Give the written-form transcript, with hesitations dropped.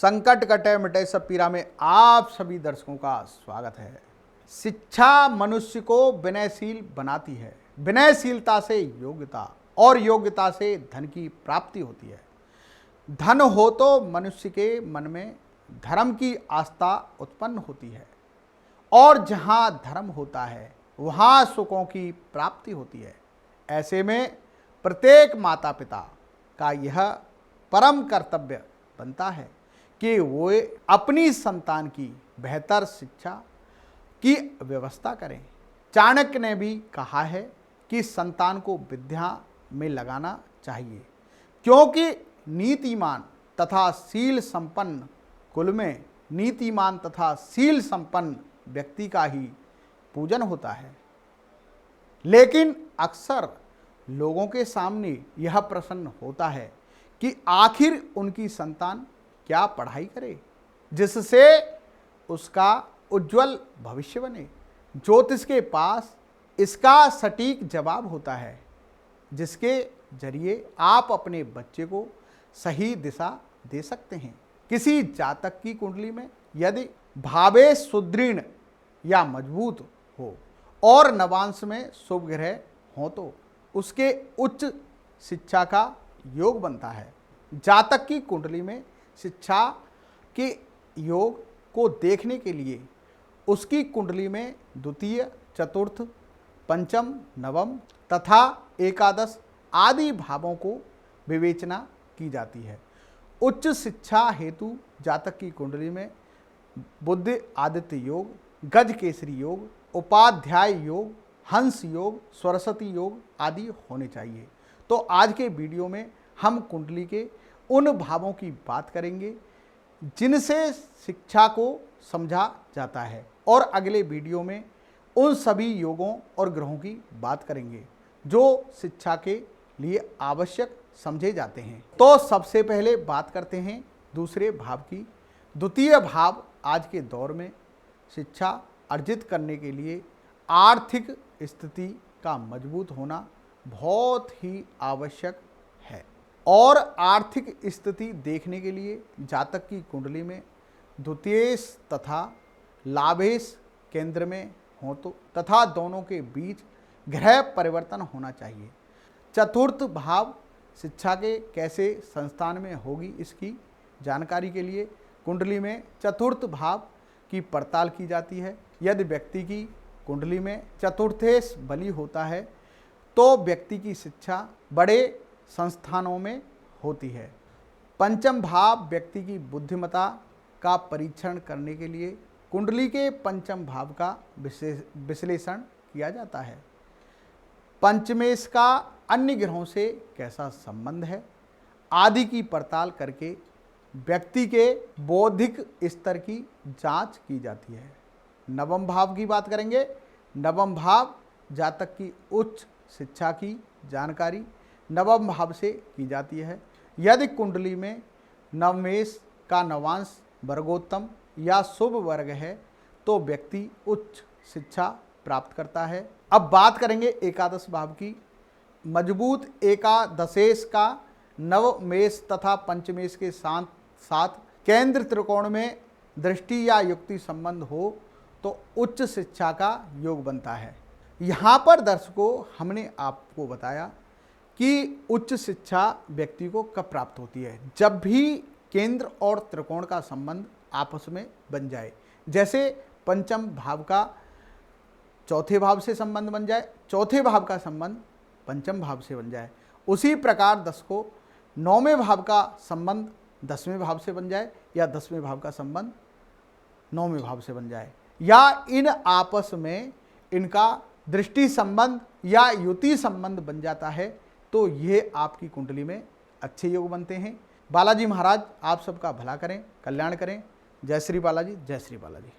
संकट कटे मिटे सब पीरा में आप सभी दर्शकों का स्वागत है। शिक्षा मनुष्य को विनयशील बनाती है, विनयशीलता से योग्यता और योग्यता से धन की प्राप्ति होती है। धन हो तो मनुष्य के मन में धर्म की आस्था उत्पन्न होती है और जहाँ धर्म होता है वहाँ सुखों की प्राप्ति होती है। ऐसे में प्रत्येक माता पिता का यह परम कर्तव्य बनता है कि वो अपनी संतान की बेहतर शिक्षा की व्यवस्था करें। चाणक्य ने भी कहा है कि संतान को विद्या में लगाना चाहिए, क्योंकि नीतिमान तथा शील संपन्न कुल में नीतिमान तथा शील संपन्न व्यक्ति का ही पूजन होता है। लेकिन अक्सर लोगों के सामने यह प्रश्न होता है कि आखिर उनकी संतान क्या पढ़ाई करे जिससे उसका उज्जवल भविष्य बने। ज्योतिष के पास इसका सटीक जवाब होता है, जिसके जरिए आप अपने बच्चे को सही दिशा दे सकते हैं। किसी जातक की कुंडली में यदि भावेश सुदृढ़ या मजबूत हो और नवांश में शुभ ग्रह हो तो उसके उच्च शिक्षा का योग बनता है। जातक की कुंडली में शिक्षा के योग को देखने के लिए उसकी कुंडली में द्वितीय, चतुर्थ, पंचम, नवम तथा एकादश आदि भावों को विवेचना की जाती है। उच्च शिक्षा हेतु जातक की कुंडली में बुध आदित्य योग, गज केसरी योग, उपाध्याय योग, हंस योग, सरस्वती योग आदि होने चाहिए। तो आज के वीडियो में हम कुंडली के उन भावों की बात करेंगे जिनसे शिक्षा को समझा जाता है, और अगले वीडियो में उन सभी योगों और ग्रहों की बात करेंगे जो शिक्षा के लिए आवश्यक समझे जाते हैं। तो सबसे पहले बात करते हैं दूसरे भाव की। द्वितीय भाव आज के दौर में शिक्षा अर्जित करने के लिए आर्थिक स्थिति का मजबूत होना बहुत ही आवश्यक है, और आर्थिक स्थिति देखने के लिए जातक की कुंडली में द्वितीयेश तथा लाभेश केंद्र में हो तो तथा दोनों के बीच ग्रह परिवर्तन होना चाहिए। चतुर्थ भाव शिक्षा के कैसे संस्थान में होगी, इसकी जानकारी के लिए कुंडली में चतुर्थ भाव की पड़ताल की जाती है। यदि व्यक्ति की कुंडली में चतुर्थेश बली होता है तो व्यक्ति की शिक्षा बड़े संस्थानों में होती है। पंचम भाव व्यक्ति की बुद्धिमत्ता का परीक्षण करने के लिए कुंडली के पंचम भाव का विश्लेषण किया जाता है। पंचमेश का अन्य ग्रहों से कैसा संबंध है आदि की पड़ताल करके व्यक्ति के बौद्धिक स्तर की जांच की जाती है। नवम भाव की बात करेंगे। नवम भाव जातक की उच्च शिक्षा की जानकारी नवम भाव से की जाती है। यदि कुंडली में नवमेश का नवांश वर्गोत्तम या शुभ वर्ग है तो व्यक्ति उच्च शिक्षा प्राप्त करता है। अब बात करेंगे एकादश भाव की। मजबूत एकादशेश का नवमेश तथा पंचमेश के साथ साथ केंद्र त्रिकोण में दृष्टि या युक्ति संबंध हो तो उच्च शिक्षा का योग बनता है। यहाँ पर दर्शकों हमने आपको बताया कि उच्च शिक्षा व्यक्ति को कब प्राप्त होती है, जब भी केंद्र और त्रिकोण का संबंध आपस में बन जाए। जैसे पंचम भाव का चौथे भाव से संबंध बन जाए, चौथे भाव का संबंध पंचम भाव से बन जाए। उसी प्रकार दर्शकों नौवें भाव का संबंध 10वें भाव से बन जाए या 10वें भाव का संबंध 9वें भाव से बन जाए, या इन आपस में इनका दृष्टि संबंध या युति संबंध बन जाता है तो ये आपकी कुंडली में अच्छे योग बनते हैं। बालाजी महाराज आप सबका भला करें, कल्याण करें। जय श्री बालाजी, जय श्री बालाजी।